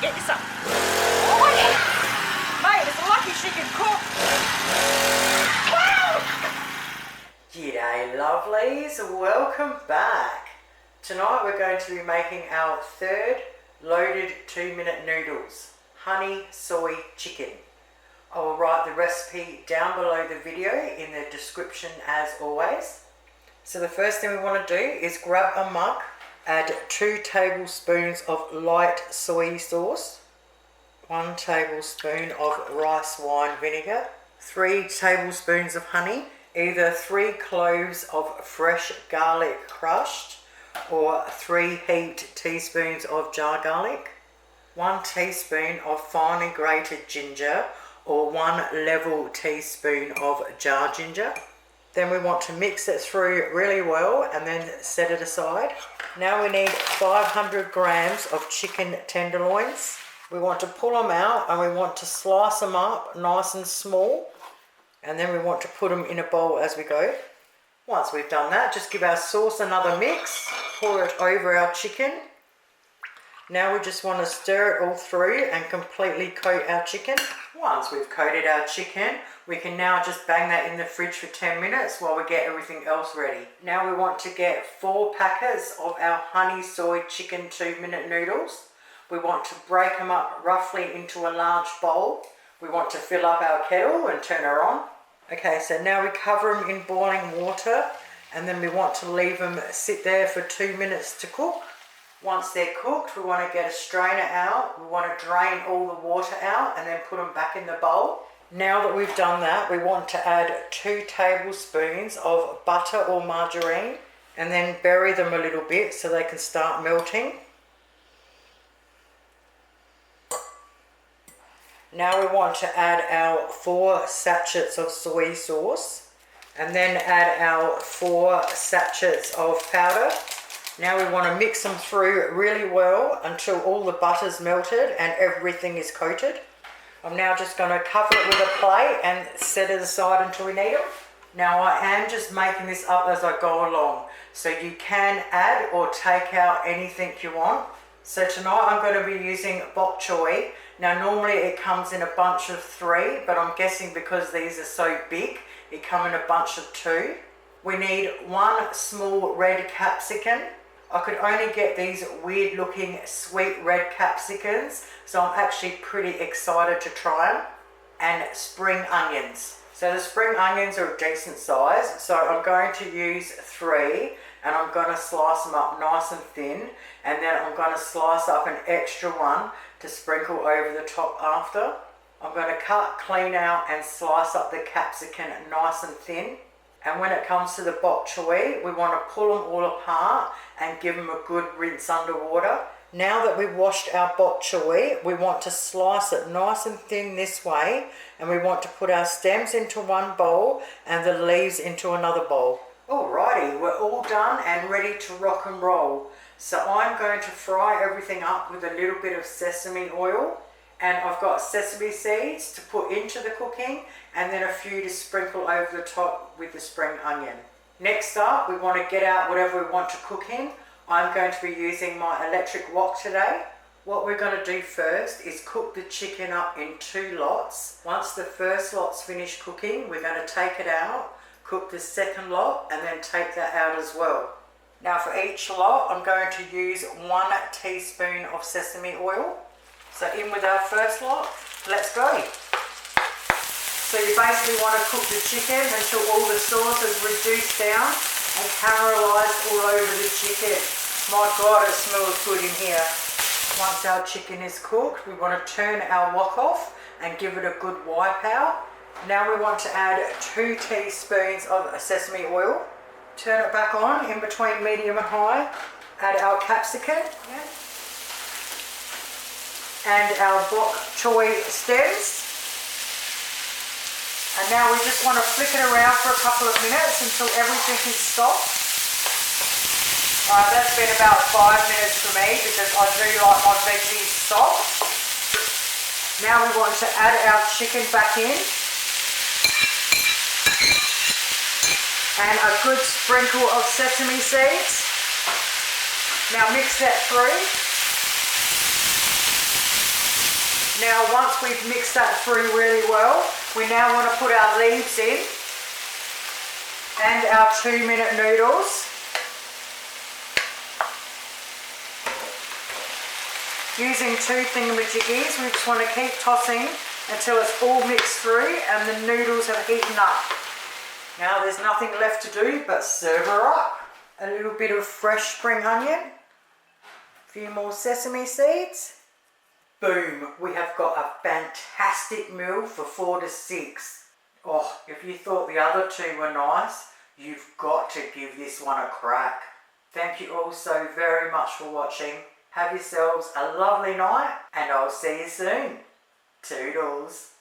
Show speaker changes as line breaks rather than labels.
get you some. Oh yeah. Mate, it's lucky she can cook. Wow! G'day lovelies, welcome back. Tonight we're going to be making our third loaded 2-minute noodles, honey soy chicken. I will write the recipe down below the video in the description as always. So the first thing we want to do is grab a mug, add 2 tablespoons of light soy sauce, 1 tablespoon of rice wine vinegar, 3 tablespoons of honey, either 3 cloves of fresh garlic crushed or 3 heaped teaspoons of jar garlic, 1 teaspoon of finely grated ginger or 1 level teaspoon of jar ginger. Then we want to mix it through really well and then set it aside. Now we need 500 grams of chicken tenderloins. We want to pull them out and we want to slice them up nice and small, and then we want to put them in a bowl as we go. Once we've done that, just give our sauce another mix, pour it over our chicken. Now we just want to stir it all through and completely coat our chicken. Once we've coated our chicken, we can now just bang that in the fridge for 10 minutes while we get everything else ready. Now we want to get 4 packets of our honey soy chicken 2-minute noodles. We want to break them up roughly into a large bowl. We want to fill up our kettle and turn her on. Okay, so now we cover them in boiling water and then we want to leave them sit there for 2 minutes to cook. Once they're cooked, we want to get a strainer out. We want to drain all the water out and then put them back in the bowl. Now that we've done that, we want to add 2 tablespoons of butter or margarine and then bury them a little bit so they can start melting. Now we want to add our 4 sachets of soy sauce and then add our 4 sachets of powder. Now we want to mix them through really well until all the butter's melted and everything is coated. I'm now just going to cover it with a plate and set it aside until we need it. Now I am just making this up as I go along, so you can add or take out anything you want. So tonight I'm going to be using bok choy. Now normally it comes in a bunch of 3, but I'm guessing because these are so big, it comes in a bunch of 2. We need 1 small red capsicum. I could only get these weird looking sweet red capsicums, so I'm actually pretty excited to try them. And spring onions. So the spring onions are a decent size, so I'm going to use 3 and I'm going to slice them up nice and thin, and then I'm going to slice up an extra one to sprinkle over the top after. I'm going to cut clean out and slice up the capsicum nice and thin. And when it comes to the bok choy, we want to pull them all apart and give them a good rinse underwater. Now that we've washed our bok choy, we want to slice it nice and thin this way, and we want to put our stems into one bowl and the leaves into another bowl. Alrighty, we're all done and ready to rock and roll. So I'm going to fry everything up with a little bit of sesame oil. And I've got sesame seeds to put into the cooking and then a few to sprinkle over the top with the spring onion. Next up, we want to get out whatever we want to cook in. I'm going to be using my electric wok today. What we're going to do first is cook the chicken up in 2 lots. Once the first lot's finished cooking, we're going to take it out, cook the second lot and then take that out as well. Now for each lot, I'm going to use 1 teaspoon of sesame oil. So in with our first lot, let's go. So you basically want to cook the chicken until all the sauce is reduced down and caramelized all over the chicken. My God, it smells good in here. Once our chicken is cooked, we want to turn our wok off and give it a good wipe out. Now we want to add 2 teaspoons of sesame oil. Turn it back on in between medium and high. Add our capsicum. Yeah. And our bok choy stems. And now we just want to flick it around for a couple of minutes until everything is soft. Alright, that's been about 5 minutes for me because I do like my veggies soft. Now we want to add our chicken back in. And a good sprinkle of sesame seeds. Now mix that through. Now once we've mixed that through really well, we now want to put our leaves in and our 2-minute noodles. Using 2 thingamajiggies, we just want to keep tossing until it's all mixed through and the noodles have heated up. Now there's nothing left to do but serve her up. A little bit of fresh spring onion, a few more sesame seeds. Boom, we have got a fantastic meal for 4 to 6. Oh, if you thought the other 2 were nice, you've got to give this one a crack. Thank you all so very much for watching. Have yourselves a lovely night and I'll see you soon. Toodles.